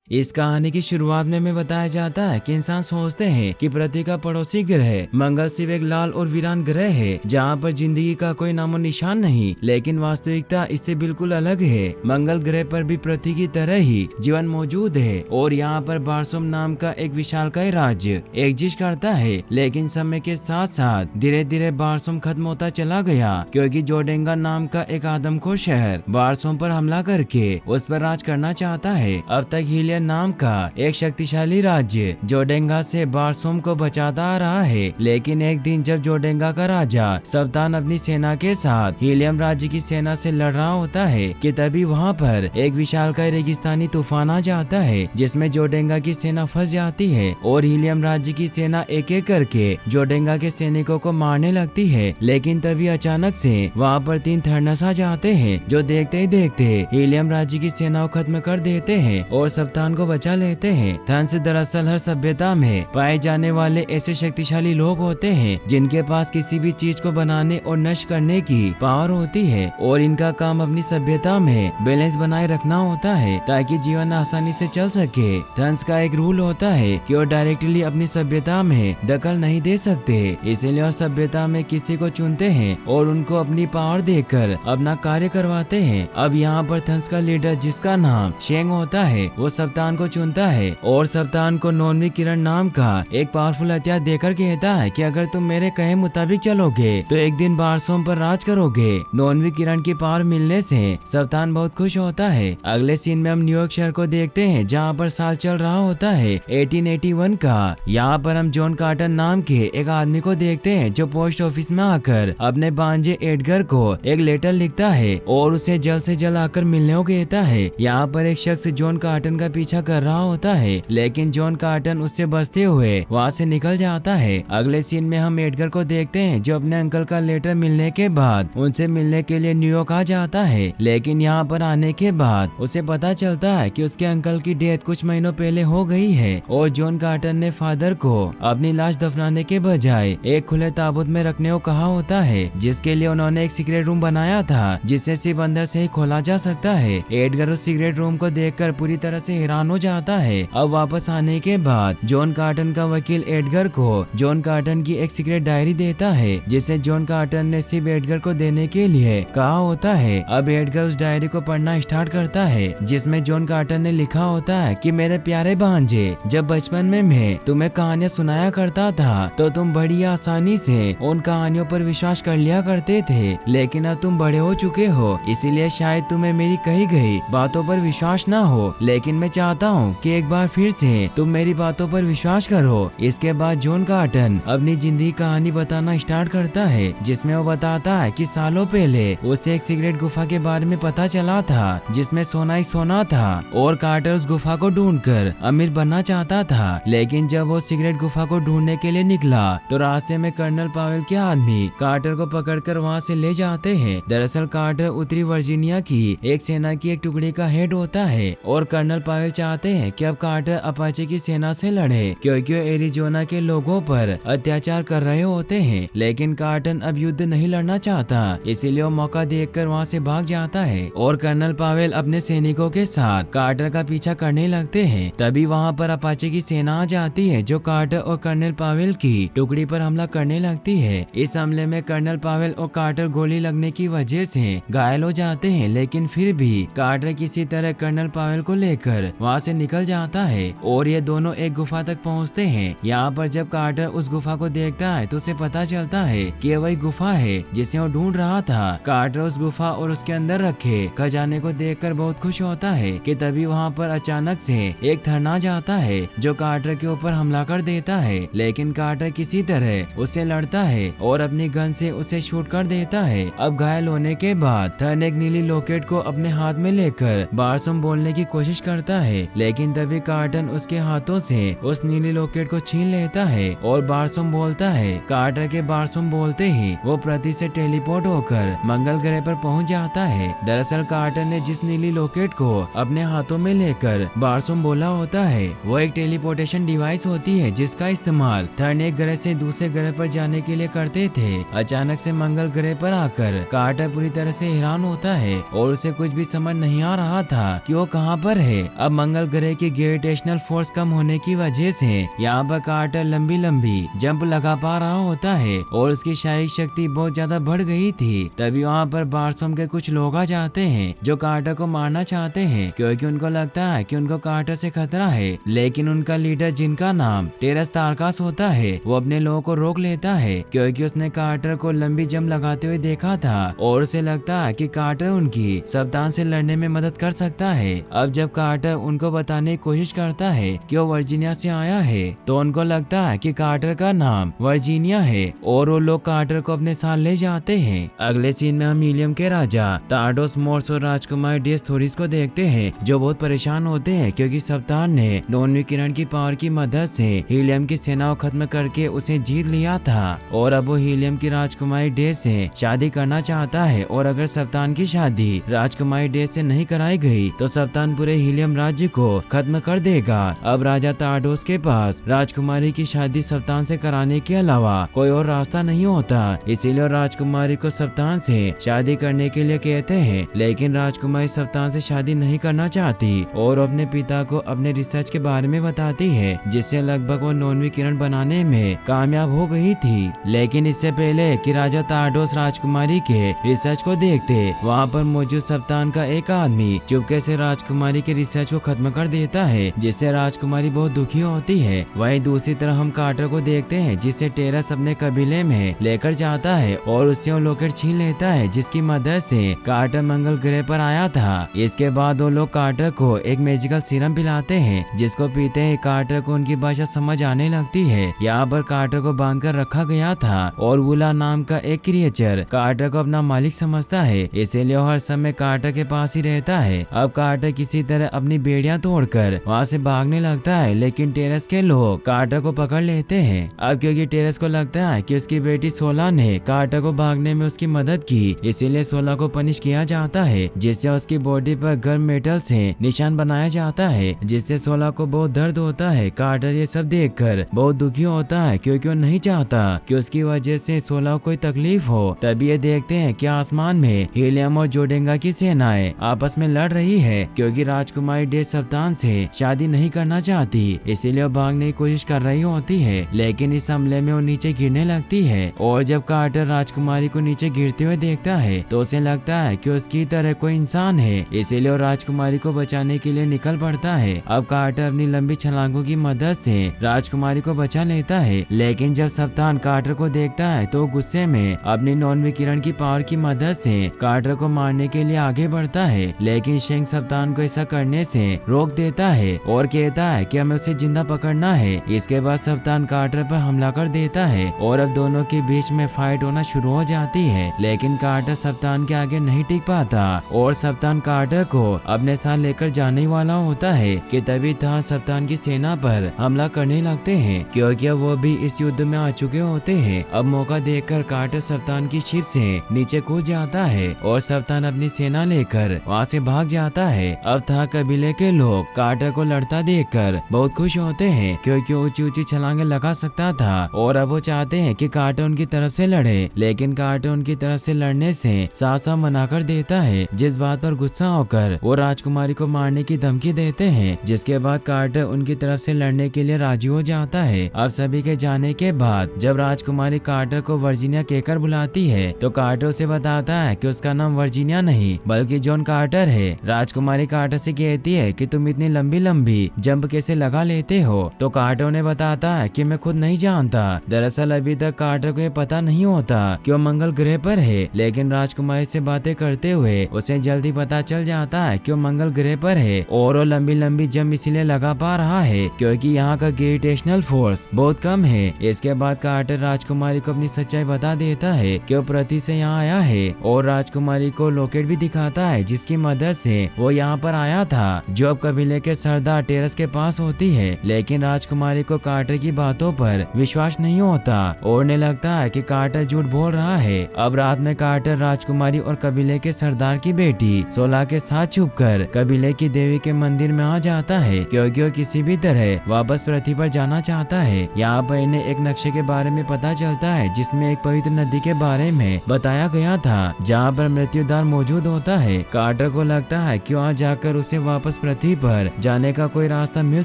इस कहानी की शुरुआत में बताया जाता है कि इंसान सोचते हैं कि पृथ्वी का पड़ोसी ग्रह मंगल सिर्फ एक लाल और वीरान ग्रह है जहां पर जिंदगी का कोई नामो निशान नहीं, लेकिन वास्तविकता इससे बिल्कुल अलग है। मंगल ग्रह पर भी पृथ्वी की तरह ही जीवन मौजूद है और यहाँ पर बारसोम नाम का एक विशालकाय राज्य एग्जिस्ट करता है। लेकिन समय के साथ साथ धीरे धीरे बारसोम खत्म होता चला गया क्योंकि जोडेंगा नाम का एक आदमखोर शहर बारसोम पर हमला करके उस पर राज करना चाहता है। अब तक हीलियम नाम का एक शक्तिशाली राज्य जोडेंगा से बारसोम को बचाता आ रहा है, लेकिन एक दिन जब जोडेंगा का राजा सप्तान अपनी सेना के साथ हीलियम राज्य की सेना से लड़ रहा होता है कि तभी वहाँ पर एक विशालकाय रेगिस्तानी तूफान आ जाता है जिसमें जोडेंगा की सेना फंस जाती है और हीलियम राज्य की सेना एक एक करके जोडेंगा के सैनिकों को मारने लगती है। लेकिन तभी अचानक से वहाँ पर 3 थर्नस आ जाते हैं जो देखते ही देखते हीलियम राज्य की सेना को खत्म कर देते हैं और सप्तान को बचा लेते हैं। थर्नस दरअसल हर सभ्यता में पाए जाने वाले ऐसे शक्तिशाली लोग होते हैं जिनके पास किसी भी चीज को बनाने और नष्ट करने की पावर होती है और इनका काम अपनी सभ्यता में बैलेंस बनाए रखना होता है ताकि जीवन आसानी से चल सके। थर्नस का एक रूल होता है कि वो डायरेक्टली अपनी सभ्यता में दखल नहीं दे सकते, इसीलिए और सभ्यता में किसी को चुनते हैं और उनको अपनी पावर देकर अपना कार्य करवाते हैं। अब यहाँ पर थर्नस का लीडर जिसका नाम शेंग होता है वो सप्तान को चुनता है और सप्तान को नॉनवी किरण नाम का एक पावरफुल हथियार देकर कहता है कि अगर तुम मेरे कहे मुताबिक चलोगे तो एक दिन बारसोम पर राज करोगे। नॉनवी किरण की पावर मिलने से सप्तान बहुत खुश होता है। अगले सीन में हम न्यूयॉर्क शहर को देखते हैं जहाँ पर साल चल रहा होता है 1881 का। यहाँ पर हम जॉन कार्टर नाम के एक आदमी को देखते हैं जो पोस्ट ऑफिस में आकर अपने भांजे एडगर को एक लेटर लिखता है और उसे जल्द से जल्द आकर मिलने को कहता है। यहाँ पर एक शख्स जॉन कार्टन का पीछा कर रहा होता है, लेकिन जॉन कार्टन उससे बचते हुए वहाँ से निकल जाता है। अगले सीन में हम एडगर को देखते हैं जो अपने अंकल का लेटर मिलने के बाद उनसे मिलने के लिए न्यूयॉर्क आ जाता है, लेकिन यहाँ पर आने के बाद उसे पता चलता है कि उसके अंकल की डेथ कुछ महीनों पहले हो गई है और जॉन कार्टन ने फादर को अपनी लाश दफनाने के बजाय एक खुले ताबूत में रखने को कहा होता है, जिसके लिए उन्होंने एक सीक्रेट रूम बनाया था जिसे सिर्फ अंदर से ही खोला जा सकता है। एडगर उस सीक्रेट रूम को देखकर पूरी तरह से हैरान हो जाता है। अब वापस आने के बाद जॉन कार्टन का वकील एडगर को जॉन कार्टन की एक सीक्रेट डायरी देता है जिसे जॉन कार्टन ने सिर्फ एडगर को देने के लिए कहा होता है। अब एडगर उस डायरी को पढ़ना स्टार्ट करता है जिसमें जॉन कार्टन ने लिखा होता है कि मेरे प्यारे भांजे, जब बचपन में मैं तुम्हें कहानियां सुनाया करता था तो तुम बड़ी आसानी से उन कहानियों पर विश्वास कर लिया करते थे, लेकिन अब तुम बड़े हो चुके हो इसलिए शायद तुम्हें मेरी कही गई बातों पर विश्वास ना हो, लेकिन मैं चाहता हूँ कि एक बार फिर से तुम मेरी बातों पर विश्वास करो। इसके बाद जॉन कार्टन अपनी जिंदगी कहानी बताना स्टार्ट करता है जिसमें वो बताता है कि सालों पहले उसे एक सीक्रेट गुफा के बारे में पता चला था जिसमें सोना ही सोना था और कार्टर उस गुफा को ढूंढकर अमीर बनना चाहता था। लेकिन जब वो सीक्रेट गुफा को ढूंढने के लिए निकला तो रास्ते में कर्नल पावेल के आदमी कार्टर को पकड़कर वहाँ से ले जाते हैं। दरअसल कार्टर उत्तरी वर्जीनिया की एक सेना की एक टुकड़ी का हेड होता है और कर्नल पावेल चाहते हैं कि अब कार्टर अपाचे की सेना से लड़े क्योंकि वो एरिजोना के लोगों पर अत्याचार कर रहे होते हैं। लेकिन कार्टन अब युद्ध नहीं लड़ना चाहता, इसीलिए वो मौका देखकर वहाँ से भाग जाता है और कर्नल पावेल अपने सैनिकों के साथ कार्टर का पीछा करने लगते हैं। तभी वहाँ पर अपाचे की सेना आ जाती है जो कार्टर और कर्नल पावेल की टुकड़ी पर हमला करने लगती है। इस हमले में कर्नल पावेल और कार्टर गोली लगने की वजह से घायल हो जाते हैं, लेकिन फिर भी कार्टर किसी तरह कर्नल पावेल को लेकर वहाँ से निकल जाता है और ये दोनों एक गुफा तक पहुँचते हैं। यहाँ पर जब कार्टर उस गुफा को देखता है तो उसे पता चलता है कि ये वही गुफा है जिसे वो ढूंढ रहा था। कार्टर उस गुफा और उसके अंदर रखे खजाने को देखकर बहुत खुश होता है कि तभी वहाँ पर अचानक से एक थर्न आ जाता है जो कार्टर के ऊपर हमला कर देता है, लेकिन कार्टर किसी तरह उससे लड़ता है और अपनी गन से उसे शूट कर देता है। अब घायल होने के बाद थर्न एक नीली लॉकेट को अपने हाथ में लेकर बारसोम बोलने की कोशिश करता है, लेकिन तभी कार्टन उसके हाथों से उस नीली लॉकेट को छीन लेता है और बारसोम बोलता है। कार्टर के बारसोम बोलते ही वो पृथ्वी से टेलीपोर्ट होकर मंगल ग्रह पर पहुंच जाता है। दरअसल कार्टर ने जिस नीली लॉकेट को अपने हाथों में लेकर बारसोम बोला होता है वो एक टेलीपोर्टेशन डिवाइस होती है जिसका इस्तेमाल थर्न एक ग्रह से दूसरे ग्रह पर जाने के लिए करते थे। अचानक से मंगल ग्रह पर आकर कार्टर पूरी तरह से हैरान होता है और उसे कुछ भी समझ नहीं आ रहा था कि वो कहाँ पर है। अब मंगल ग्रह की ग्रेविटेशनल फोर्स कम होने की वजह से यहाँ पर कार्टर लंबी लंबी जंप लगा पा रहा होता है और उसकी शारीरिक शक्ति बहुत ज्यादा बढ़ गई थी। तभी वहाँ पर बारसोम के कुछ लोग आ जाते हैं जो कार्टर को मारना चाहते हैं क्योंकि उनको लगता है कि उनको कार्टर से खतरा है। लेकिन उनका लीडर जिनका नाम टेरस तारकास होता है वो अपने लोगों को रोक लेता है क्योंकि उसने कार्टर को लंबी जंप लगाते हुए देखा था और उसे लगता है कि कार्टर उनकी सप्तान से लड़ने में मदद कर सकता है। अब जब कार्टर उनको बताने की कोशिश करता है कि वो वर्जीनिया से आया है तो उनको लगता है कि कार्टर का नाम वर्जीनिया है और वो लोग कार्टर को अपने साथ ले जाते हैं। अगले सीन में हम हीलियम के राजा तार्डोस मोर्स और राजकुमार डेस्थोरिस को देखते हैं जो बहुत परेशान होते हैं क्योंकि सप्तान ने नौनवी किरण की पावर की मदद से हीलियम की सेना को खत्म करके उसे जीत लिया था और अब वो हीलियम की राजकुमारी डेस से शादी करना चाहता है और अगर सप्तान की शादी राजकुमारी डेस से नहीं कराई गई तो सप्तान पूरे हीलियम राज्य को खत्म कर देगा। अब राजा तार्डोस के पास राजकुमारी की शादी सप्तान से कराने के अलावा कोई और रास्ता नहीं होता, इसीलिए राजकुमारी को सप्तान से शादी करने के लिए कहते हैं। लेकिन राजकुमारी सप्तान से शादी नहीं करना चाहती और अपने पिता को अपने रिसर्च के बारे में बताती है जिससे लगभग वो नौनवी किरण बनाने में कामयाब हो गई थी। लेकिन इससे पहले कि राजा तार्डोस राजकुमारी के रिसर्च को देखते वहाँ पर मौजूद सप्तान का एक आदमी चुपके से राजकुमारी के रिसर्च को खत्म कर देता है जिससे राजकुमारी बहुत दुखी होती है। वहीं दूसरी तरफ हम कार्टर को देखते हैं जिसे टेरस अपने कबीले में लेकर जाता है और उससे वो लॉकेट छीन लेता है जिसकी मदद से कार्टर मंगल ग्रह पर आया था। इसके बाद वो लोग कार्टर को एक मैजिकल सीरम पिलाते हैं जिसको पीते ही कार्टर को उनकी भाषा समझ आने लगती है। यहाँ पर कार्टर को बांध कर रखा गया था और वुला नाम का एक क्रिएचर कार्टर को अपना मालिक समझता है, इसीलिए हर समय कार्टर के पास ही रहता है। अब कार्टर किसी तरह अपनी बेड़ियां तोड़कर वहाँ से भागने लगता है लेकिन टेरस के लोग कार्टर को पकड़ लेते हैं। अब क्योंकि टेरस को लगता है कि उसकी बेटी सोला ने कार्टर को भागने में उसकी मदद की, इसीलिए सोला को पनिश किया जाता है जिससे उसकी बॉडी पर गर्म मेटल से निशान बनाया जाता है जिससे सोला को बहुत दर्द होता है। कार्टर ये सब देखकर बहुत दुखी होता है क्योंकि वो नहीं चाहता कि उसकी वजह से सोला को कोई तकलीफ हो। तभी ये देखते हैं कि आसमान में हीलियम और जोडेंगा की सेनाएं आपस में लड़ रही है क्योंकि राजकुमारी डेस सप्तान से शादी नहीं करना चाहती, इसीलिए वो भागने की कोशिश कर रही होती है। लेकिन इस हमले में वो नीचे गिरने लगती है और जब कार्टर राजकुमारी को नीचे गिरते हुए देखता है तो उसे लगता है कि उसकी तरह कोई इंसान है, इसीलिए वो राजकुमारी को बचाने के लिए निकल पड़ता है। अब कार्टर अपनी लंबी छलांगों की मदद से राजकुमारी को बचा लेता है। लेकिन जब सप्तान कार्टर को देखता है तो गुस्से में अपनी नौनवी किरण की पावर की मदद से कार्टर को मारने के लिए आगे बढ़ता है। लेकिन शेंग सप्तान को ऐसा करने से रोक देता है और कहता है कि हमें उसे जिंदा पकड़ना है। इसके बाद सप्तान कार्टर पर हमला कर देता है और अब दोनों के बीच में फाइट होना शुरू हो जाती है। लेकिन कार्टर सप्तान के आगे नहीं टिक पाता और सप्तान कार्टर को अपने साथ लेकर जाने वाला होता है कि तभी था सप्तान की सेना पर हमला करने लगते हैं क्योंकि वो भी इस युद्ध में आ चुके होते हैं। अब मौका देखकर कार्टर सप्तान की शिप से नीचे कूद जाता है और सप्तान अपनी सेना लेकर वहाँ से भाग जाता है। अब था कबीले के लोग कार्टर को लड़ता देखकर बहुत खुश होते हैं क्योंकि ऊंची ऊंची छलांगे लगा सकता था और अब वो चाहते हैं कि कार्टर उनकी तरफ से लड़े। लेकिन कार्टर उनकी तरफ से लड़ने से साफ साफ मना कर देता है जिस बात पर गुस्सा होकर वो राजकुमारी को मारने की धमकी देते हैं। जिसके बाद कार्टर उनकी तरफ से लड़ने के लिए राजी हो जाता है। अब सभी के जाने के बाद जब राजकुमारी कार्टर को वर्जीनिया कहकर बुलाती है तो कार्टर उसे बताता है कि उसका नाम वर्जीनिया नहीं बल्कि जॉन कार्टर है। राजकुमारी कार्टर से कहती है कि तुम इतनी लंबी लंबी जंप कैसे लगा लेते हो, तो कार्टर उन्हें बताता है कि मैं खुद नहीं जानता। दरअसल अभी तक कार्टर को ये पता नहीं होता कि वो मंगल ग्रह पर है, लेकिन राजकुमारी से बातें करते हुए उसे जल्दी पता चल जाता है कि वो मंगल ग्रह पर है और वो लंबी लंबी जंप इसीलिए लगा पा रहा है क्योंकि यहाँ का ग्रेविटेशनल फोर्स बहुत कम है। इसके बाद कार्टर राजकुमारी को अपनी सच्चाई बता देता है कि वो पृथ्वी से यहाँ आया है और राजकुमारी को लॉकेट भी दिखाता है जिसकी मदद से वो यहाँ पर आया था जो अब कबीले के सरदार टेरस के पास होती है। लेकिन राजकुमारी को कार्टर की बातों पर विश्वास नहीं होता और उन्हें लगता है कि कार्टर झूठ बोल रहा है। अब रात में कार्टर राजकुमारी और कबीले के सरदार की बेटी सोला के साथ छुपकर कबीले की देवी के मंदिर में आ जाता है क्योंकि वो किसी भी तरह वापस पृथ्वी पर जाना चाहता है। यहाँ पर इन्हें एक नक्शे के बारे में पता चलता है जिसमें एक पवित्र नदी के बारे में बताया गया था जहाँ पर मृत्युद्वार मौजूद होता है। कार्टर को लगता है कि वहाँ जाकर उसे वापस पृथ्वी पर जाने का कोई रास्ता मिल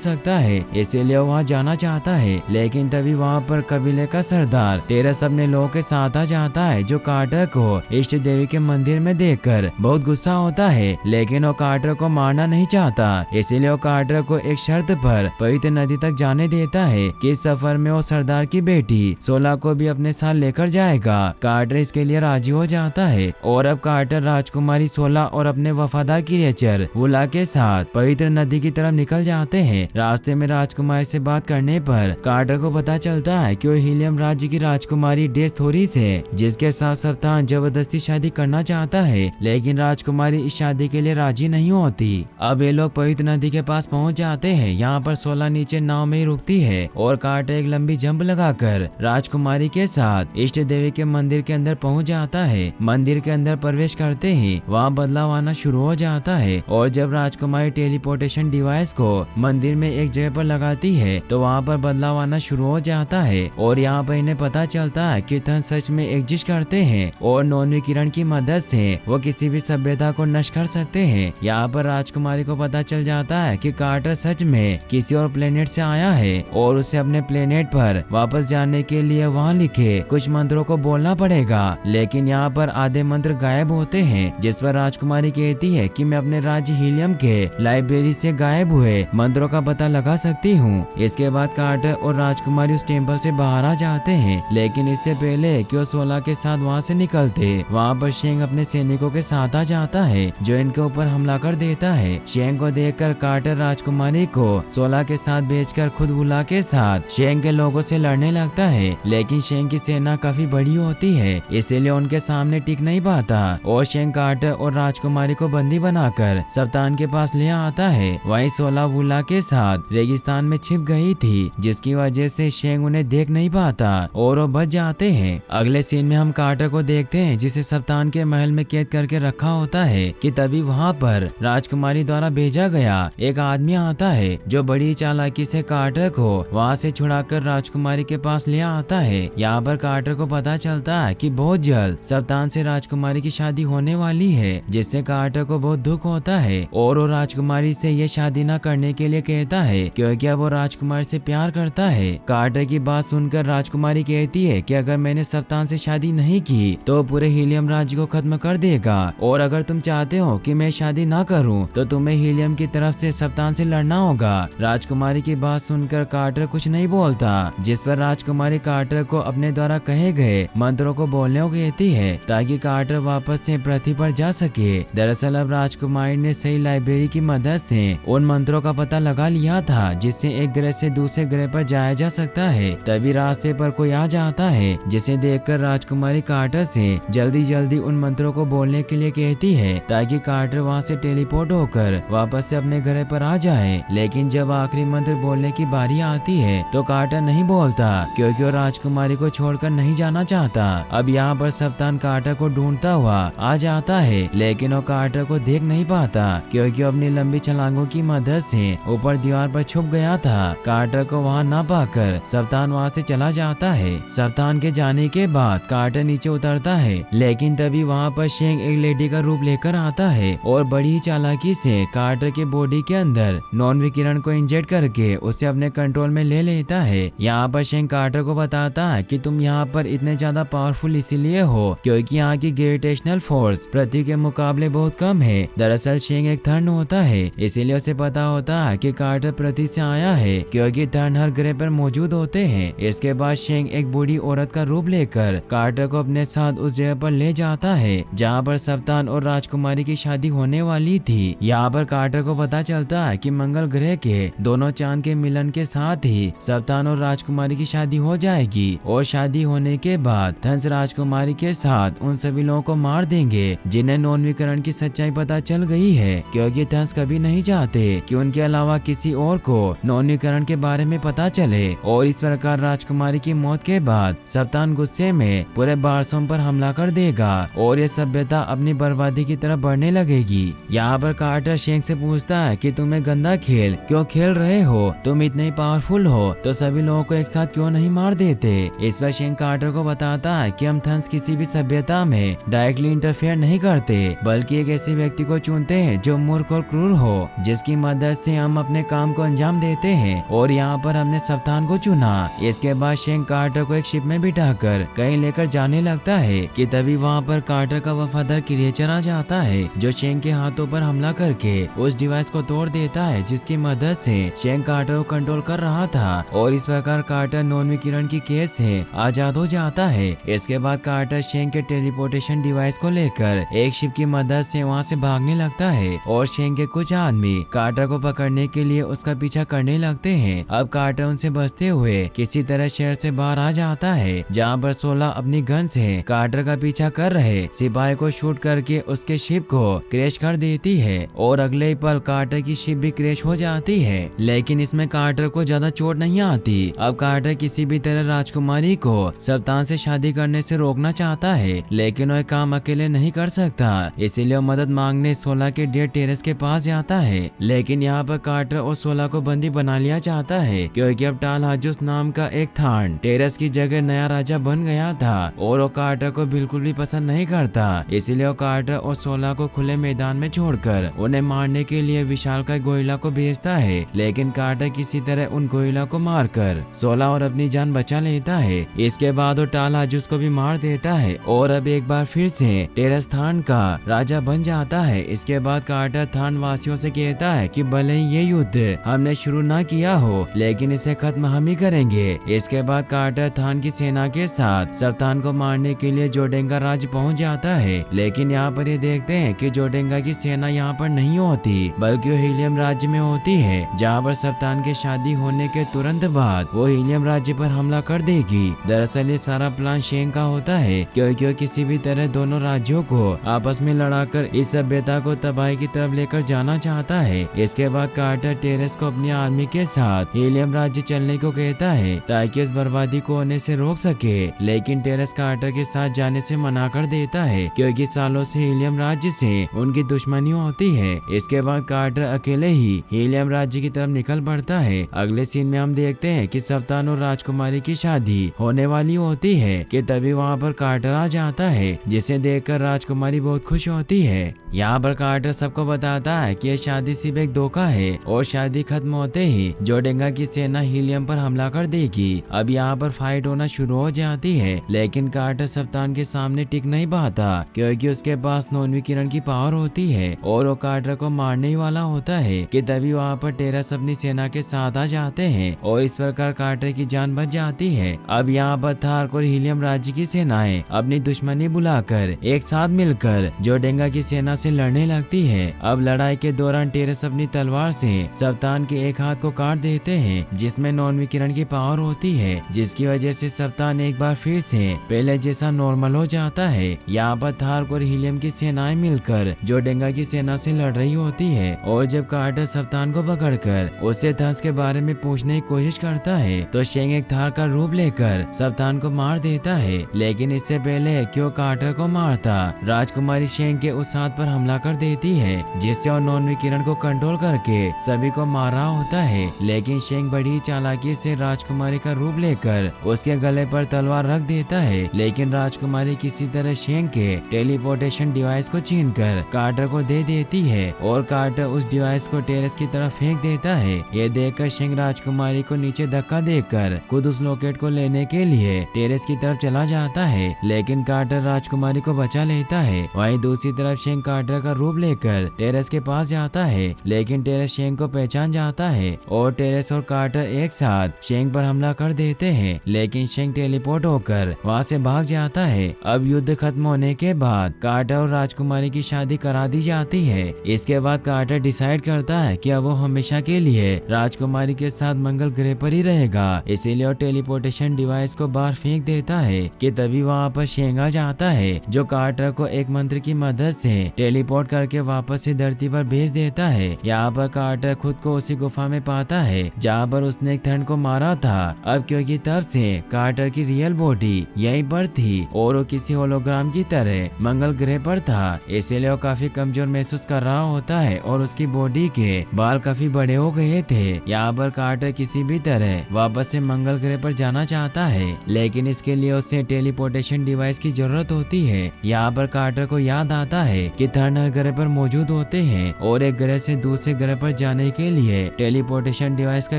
सकता है, इसीलिए वहाँ जाना चाहता है। लेकिन तभी वहाँ पर कबीले का सरदार टेरस अपने लोगों के साथ आ जाता है, जो कार्टर को इष्ट देवी के मंदिर में देखकर बहुत गुस्सा होता है। लेकिन वो कार्टर को मारना नहीं चाहता, इसीलिए वो कार्टर को एक शर्त पर पवित्र नदी तक जाने देता है कि इस सफर में वो सरदार की बेटी सोला को भी अपने साथ लेकर जाएगा। कार्टर इसके लिए राजी हो जाता है और अब कार्टर राजकुमारी सोला और अपने वफादार क्रिएचर वुला के साथ पवित्र नदी की तरफ निकल जाते हैं। रास्ते में राजकुमारी से बात करने पर कार्टर को पता चलता है कि वो हीलियम राज्य की राजकुमारी डेस्थोरिस है, जिसके साथ सप्तान जबरदस्ती शादी करना चाहता है। लेकिन राजकुमारी इस शादी के लिए राजी नहीं होती। अब ये लोग पवित्र नदी के पास पहुंच जाते हैं। यहाँ पर सोला नीचे नाव में ही रुकती है और कार्टर एक लंबी जंप लगाकर राजकुमारी के साथ इष्ट देवी के मंदिर के अंदर पहुंच जाता है। मंदिर के अंदर प्रवेश करते ही वहाँ बदलाव आना शुरू हो जाता है और जब राजकुमारी टेलीपोर्टेशन डिवाइस को मंदिर में एक जगह पर लगाती है तो वहाँ पर बदलाव आना शुरू हो जाता है और यहाँ पर इन्हें पता चलता है कि थन सच में एग्जिस्ट करते हैं और नॉन विकिरण की मदद से वो किसी भी सभ्यता को नष्ट कर सकते हैं। यहाँ पर राजकुमारी को पता चल जाता है कि कार्टर सच में किसी और प्लेनेट से आया है और उसे अपने प्लेनेट पर वापस जाने के लिए वहाँ लिखे कुछ मंत्रों को बोलना पड़ेगा। लेकिन यहाँ पर आधे मंत्र गायब होते हैं, जिस पर राजकुमारी कहती है कि मैं अपने राज्य हीलियम के लाइब्रेरी से गायब हुए मंत्रों का पता लगा सकती हूँ। इसके बाद कार्टर और राजकुमारी उस टेम्पल से बाहर आ जाते हैं, लेकिन इससे पहले कि वो सोला के साथ वहाँ से निकलते वहाँ पर शेंग अपने सैनिकों के साथ आ जाता है, जो इनके ऊपर हमला कर देता है। शेंग को देखकर कार्टर राजकुमारी को सोला के साथ बेचकर खुद वुला के साथ शेंग के लोगों से लड़ने लगता है। लेकिन शेंग की सेना काफी बड़ी होती है, इसीलिए उनके सामने टिक नहीं पाता और शेंग कार्टर और राजकुमारी को बंदी बनाकर सप्तान के पास ले आता है। वहीं सोला वुला के साथ रेगिस्तान में छिप गई थी, जिसकी वजह से शेंग उन्हें देख नहीं पाता और वो बच जाते हैं। अगले सीन में हम कार्टर को देखते हैं, जिसे सप्तान के महल में कैद करके रखा होता है कि तभी वहाँ पर राजकुमारी द्वारा भेजा गया एक आदमी आता है, जो बड़ी चालाकी से कार्टर को वहाँ से छुड़ाकर राजकुमारी के पास ले आता है। यहाँ पर कार्टर को पता चलता है कि बहुत जल्द सप्तान से राजकुमारी की शादी होने वाली है, जिससे कार्टर को बहुत दुख होता है और वो राजकुमारी से ये शादी न करने के लिए कहता है, क्योंकि अब वो राजकुमारी से प्यार करता है। कार्टर की बात सुनकर राजकुमारी कहती है कि अगर मैंने सप्तान से शादी नहीं की तो पूरे हीलियम राज्य को खत्म कर देगा, और अगर तुम चाहते हो कि मैं शादी ना करूं तो तुम्हें हीलियम की तरफ से सप्तान से लड़ना होगा। राजकुमारी की बात सुनकर कार्टर कुछ नहीं बोलता, जिस पर राजकुमारी कार्टर को अपने द्वारा कहे गए मंत्रों को बोलने को कहती है ताकि कार्टर वापस से पृथ्वी पर जा सके। दरअसल अब राजकुमारी ने सही लाइब्रेरी की मदद से उन मंत्रों का पता लगा लिया था, जिससे एक ग्रह से दूसरे ग्रह पर जाया जा सकता है। तभी रास्ते पर कोई आ जाता है, जिसे देखकर राजकुमारी कार्टर से जल्दी जल्दी उन मंत्रों को बोलने के लिए कहती है ताकि कार्टर वहाँ से टेलीपोर्ट होकर वापस से अपने ग्रह पर आ जाए। लेकिन जब आखिरी मंत्र बोलने की बारी आती है तो कार्टर नहीं बोलता, क्योंकि वो राजकुमारी को छोड़कर नहीं जाना चाहता। अब यहाँ पर सप्तान कार्टर को ढूंढता हुआ आ जाता है, लेकिन वो कार्टर को देख नहीं पाता, क्योंकि अपनी लंबी छलांगों की मदद से ऊपर दीवार पर छुप गया था। कार्टर को वहाँ न पाकर सप्तान वहाँ से चला जाता है। सप्तान के जाने के बाद कार्टर नीचे उतरता है, लेकिन तभी वहाँ पर शेंग एक लेडी का रूप लेकर आता है और बड़ी चालाकी से कार्टर के बॉडी के अंदर नॉन विकिरण को इंजेक्ट करके उसे अपने कंट्रोल में ले लेता है। यहाँ पर शेंग कार्टर को बताता है कि तुम यहाँ पर इतने ज्यादा पावरफुल इसीलिए हो क्योंकि यहाँ की ग्रेविटेशनल फोर्स पृथ्वी के मुकाबले बहुत कम है। दरअसल शेंग एक थर्न होता है, इसीलिए उसे पता होता है कि कार्टर पृथ्वी से आया है, क्योंकि थर्न हर ग्रह पर मौजूद होते हैं। इसके बाद शेंग एक बूढ़ी औरत का रूप लेकर कार्टर को अपने साथ उस जगह पर ले जाता है जहाँ पर सप्तान और राजकुमारी की शादी होने वाली थी। यहाँ पर कार्टर को पता चलता है कि मंगल ग्रह के दोनों चांद के मिलन के साथ ही सप्तान और राजकुमारी की शादी हो जाएगी, और शादी होने के बाद धंस राजकुमारी के साथ उन सभी लोगों को मार देंगे जिन्हें नॉन विकिरण की सच्चाई पता चल गई है, क्योंकि धंस कभी नहीं चाहते कि उनके अलावा किसी और को नॉन विकिरण के बारे में पता चले। और इस प्रकार राजकुमारी की मौत के बाद सप्तान गुस्से में पूरे बारसों पर हमला कर देगा और ये सभ्यता अपनी बर्बादी की तरफ बढ़ने लगेगी। यहाँ पर कार्टर शेंग से पूछता है कि तुम्हें गंदा खेल क्यों खेल रहे हो, तुम इतने ही पावरफुल हो तो सभी लोगों को एक साथ क्यों नहीं मार देते। इस पर शेंग कार्टर को बताता है कि हम थंस किसी भी सभ्यता में डायरेक्टली इंटरफेयर नहीं करते, बल्कि एक ऐसे व्यक्ति को चुनते हैं जो मूर्ख और क्रूर जरूर हो जिसकी मदद से हम अपने काम को अंजाम देते हैं और यहाँ पर हमने सप्तान को चुना। इसके बाद शेंग कार्टर को एक शिप में बिठाकर कहीं लेकर जाने लगता है कि तभी वहाँ पर कार्टर का वफादार क्रिएचर आ जाता है जो शेंग के हाथों पर हमला करके उस डिवाइस को तोड़ देता है जिसकी मदद से शेंग कार्टर को कंट्रोल कर रहा था और इस प्रकार कार्टर नॉन विकिरण की केस से आजाद हो जाता है। इसके बाद कार्टर शेंग के टेलीपोर्टेशन डिवाइस को लेकर एक शिप की मदद से वहाँ से भागने लगता है और शेंग के कुछ आदमी कार्टर को पकड़ने के लिए उसका पीछा करने लगते हैं। अब कार्टर उनसे बचते हुए किसी तरह शहर से बाहर आ जाता है जहाँ पर 16 अपनी गन से कार्टर का पीछा कर रहे सिपाही को शूट करके उसके शिप को क्रैश कर देती है और अगले ही पल कार्टर की शिप भी क्रैश हो जाती है। लेकिन इसमें कार्टर को ज्यादा चोट नहीं आती। अब कार्टर किसी भी तरह राजकुमारी को सप्तान से शादी करने से रोकना चाहता है लेकिन वह काम अकेले नहीं कर सकता, इसीलिए वो मदद मांगने 16 के डेड टेरेस के पास जाता है। लेकिन यहाँ पर कार्टर और 16 को बंदी बना लिया जाता है क्योंकि अब टाल हाजुस नाम का एक थान टेरेस की जगह नया राजा बन गया था और वो कार्टर को बिल्कुल भी पसंद नहीं करता। इसीलिए वो कार्टर और 16 को खुले मैदान में छोड़कर उन्हें मारने के लिए विशाल का गोरिल्ला को भेजता है। लेकिन कार्टर किसी तरह उन गोरिल्ला को मारकर 16 और अपनी जान बचा लेता है। इसके बाद वो टाल हाजुस को भी मार देता है और अब एक बार फिर से टेरेस थान का राजा बन जाता है। इसके बाद कार्टर थान वासियों से कहता है कि भले ही ये युद्ध हमने शुरू ना किया हो लेकिन इसे खत्म हम ही करेंगे। इसके बाद कार्टर थान की सेना के साथ सप्तान को मारने के लिए जोडेंगा राज्य पहुंच जाता है। लेकिन यहाँ पर ये देखते हैं कि जोडेंगा की सेना यहाँ पर नहीं होती बल्कि वो हीलियम राज्य में होती है जहाँ पर सप्तान के शादी होने के तुरंत बाद वो हीलियम राज्य पर हमला कर देगी। दरअसल ये सारा प्लान शेंग का होता है क्योंकि वो किसी भी तरह दोनों राज्यों को आपस में लड़ाकर इस सभ्यता को तबाही की तरफ लेकर जाना चाहता है। इसके बाद कार्टर टेरेस को अपनी आर्मी के साथ हीलियम राज्य चलने को कहता है ताकि इस बर्बादी को होने से रोक सके। लेकिन टेरेस कार्टर के साथ जाने से मना कर देता है क्योंकि सालों से हीलियम राज्य से उनकी दुश्मनी होती है। इसके बाद कार्टर अकेले ही हीलियम राज्य की तरफ निकल पड़ता है। अगले सीन में हम देखते हैं कि सप्तान और राजकुमारी की शादी होने वाली होती है कि तभी वहाँ पर कार्टर आ जाता है जिसे देखकर राजकुमारी बहुत खुश होती है। यहाँ पर कार्टर सबको बताता है कि यह शादी सिर्फ एक धोखा है और शादी खत्म होते ही जोडेंगा की सेना हीलियम पर हमला कर देगी। अब यहाँ पर फाइट होना शुरू हो जाती है लेकिन कार्टर सप्तान के सामने टिक नहीं पाता क्योंकि उसके पास नॉन विकिरण की पावर होती है और वो कार्टर को मारने ही वाला होता है कि तभी वहाँ पर टेरेस अपनी सेना के साथ आ जाते हैं और इस प्रकार कार्टर की जान बच जाती है। अब यहाँ पर थार्क और हीलियम राज्य की सेनाएं अपनी दुश्मनी बुलाकर एक साथ मिलकर जोडेंगा की सेना से लड़ने लगती है। अब लड़ाई के दौरान टेरेस अपनी तलवार से सप्तान के एक हाथ को काट देते हैं जिसमें नॉन विकिरण की पावर होती है जिसकी वजह से सप्तान एक बार फिर से पहले जैसा नॉर्मल हो जाता है। यहाँ पर थार्क और हीलियम की सेनाएं मिलकर जोडेंगा की सेना से लड़ रही होती है और जब कार्टर सप्तान को पकड़कर उससे थस के बारे में पूछने की कोशिश करता है तो शेंग एक थार का रूप लेकर सप्तान को मार देता है। लेकिन इससे पहले कि वो कार्टर को मारता राजकुमारी शेंग के उस हाथ पर हमला कर देती है जिससे वो नॉन विकिरण को कंट्रोल करके सभी को मारा होता है। लेकिन शेंग बड़ी चालाकी से राजकुमारी का रूप लेकर उसके गले पर तलवार रख देता है। लेकिन राजकुमारी किसी तरह शेंग के टेलीपोर्टेशन डिवाइस को छीनकर कार्टर को दे देती है और कार्टर उस डिवाइस को टेरेस की तरफ फेंक देता है। ये देखकर शेंग राजकुमारी को नीचे धक्का देकर खुद उस लॉकेट को लेने के लिए टेरेस की तरफ चला जाता है लेकिन कार्टर राजकुमारी को बचा लेता है। वहीं दूसरी तरफ शेंग कार्टर का रूप लेकर टेरेस के पास जाता है लेकिन टेरेस शेंग को पहचान जाता है और टेरेस और कार्टर एक साथ शेंग पर हमला कर देते हैं। लेकिन शेंग टेलीपोर्ट होकर वहाँ से भाग जाता है। अब युद्ध खत्म होने के बाद कार्टर और राजकुमारी की शादी करा दी जाती है। इसके बाद कार्टर डिसाइड करता है कि अब वो हमेशा के लिए राजकुमारी के साथ मंगल ग्रह पर ही रहेगा, इसीलिए वो टेलीपोर्टेशन डिवाइस को बाहर फेंक देता है कि तभी वहाँ पर शेंग आ जाता है जो कार्टर को एक मंत्र की मदद से टेलीपोर्ट करके वापस से धरती पर भेज देता है। यहाँ पर कार्टर खुद को उसी गुफा में पाता है जहाँ पर उसने एक थंड को मारा था। अब क्योंकि तब से कार्टर की रियल बॉडी यहीं पर थी और वो किसी होलोग्राम की तरह मंगल ग्रह पर था, इसीलिए वो काफी कमजोर महसूस कर रहा होता है और उसकी बॉडी के बाल काफी बड़े हो गए थे। यहाँ पर कार्टर किसी भी तरह वापस से मंगल ग्रह पर जाना चाहता है लेकिन इसके लिए उसे टेलीपोर्टेशन डिवाइस की जरूरत होती है। यहाँ पर कार्टर को याद आता है कि थर्ड हर ग्रह पर मौजूद होते हैं और एक ग्रह से दूसरे ग्रह पर जाने के लिए टेलीपोर्टेशन डिवाइस का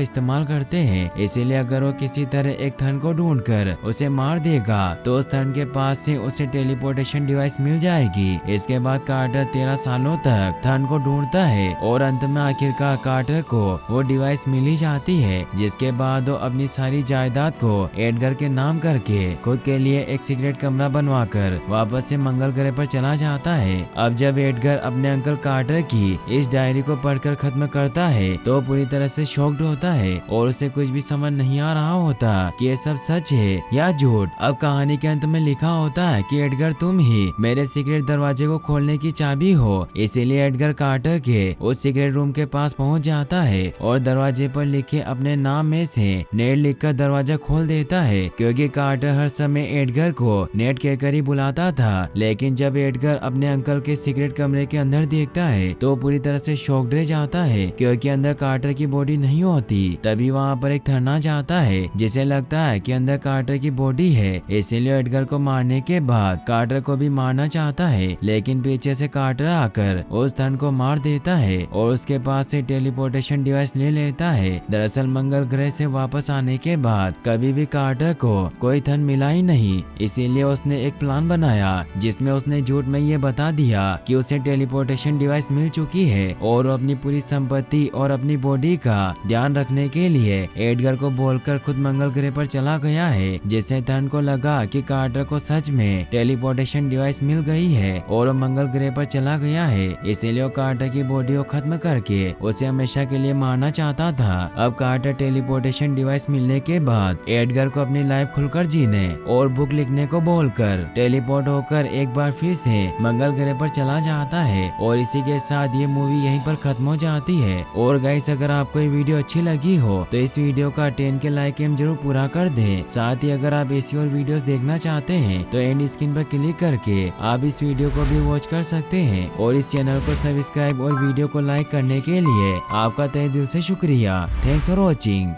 इस्तेमाल करते हैं। इसीलिए अगर वो किसी तरह एक थन को ढूंढकर उसे मार देगा तो उस थन के पास से उसे टेलीपोर्टेशन डिवाइस मिल जाएगी। इसके बाद कार्टर 13 सालों तक थन को ढूंढता है और अंत में आखिरकार कार्टर को वो डिवाइस मिल ही जाती है, जिसके बाद वो अपनी सारी जायदाद को एडगर के नाम करके खुद के लिए एक सीक्रेट कमरा बनवाकर वापस से मंगल ग्रह पर चला जाता है। अब जब एडगर अपने अंकल कार्टर की इस डायरी को पढ़कर खत्म करता है तो पूरी तरह से शॉक्ड होता है और उसे कुछ भी समझ नहीं आ रहा होता कि ये सब सच है या झूठ। अब कहानी के अंत में लिखा होता है कि एडगर तुम ही मेरे सीक्रेट दरवाजे को खोलने की चाबी हो। इसीलिए एडगर कार्टर के उस सीक्रेट रूम के पास पहुंच जाता है और दरवाजे पर लिखे अपने नाम में से नेट लिखकर दरवाजा खोल देता है, क्योंकि कार्टर हर समय एडगर को नेट कहकर ही बुलाता था। लेकिन जब एडगर अपने अंकल के सीक्रेट कमरे के अंदर देखता है तो पूरी तरह से शॉक्ड रह जाता है, क्योंकि अंदर कार्टर की बॉडी नहीं होती। तभी वहाँ पर एक थर्ना जाता है जिसे लगता है कि अंदर कार्टर की बॉडी है। इसीलिए एडगर को मारने के बाद कार्टर को भी मारना चाहता है, लेकिन पीछे से कार्टर आकर उस थन को मार देता है और उसके पास से टेलीपोर्टेशन डिवाइस ले लेता है। दरअसल मंगल ग्रह से वापस आने के बाद कभी भी कार्टर को कोई थन मिला ही नहीं। इसीलिए उसने एक प्लान बनाया जिसमें उसने झूठ में ये बता दिया कि उसे टेलीपोर्टेशन डिवाइस मिल चुकी है और वो अपनी पूरी संपत्ति और अपनी बॉडी का ध्यान रखने के लिए एडगर को बोलकर खुद मंगल ग्रह पर चला गया है, जिससे थन को लगा कि कार्टर को सच में टेलीपोर्टेशन डिवाइस मिल गई है और वो मंगल ग्रह पर चला गया है। इसीलिए वो कार्टर की बॉडी को खत्म करके उसे हमेशा के लिए मारना चाहता था। अब कार्टर टेलीपोर्टेशन डिवाइस मिलने के बाद एडगर को अपनी लाइफ खुलकर जीने और बुक लिखने को बोलकर टेलीपोर्ट होकर एक बार फिर से मंगल ग्रह पर चला जाता है। और इसी के साथ ये मूवी यहीं पर खत्म हो जाती है। और गाइस, अगर आपको ये वीडियो अच्छी लगी हो तो इस वीडियो का 10 के लाइक एम जरूर पूरा कर दें। साथ ही अगर आप ऐसी और वीडियोस देखना चाहते हैं तो एंड स्क्रीन पर क्लिक करके आप इस वीडियो को भी वॉच कर सकते हैं। और इस चैनल को सब्सक्राइब और वीडियो को लाइक करने के लिए आपका तहे दिल से शुक्रिया। Thanks for watching.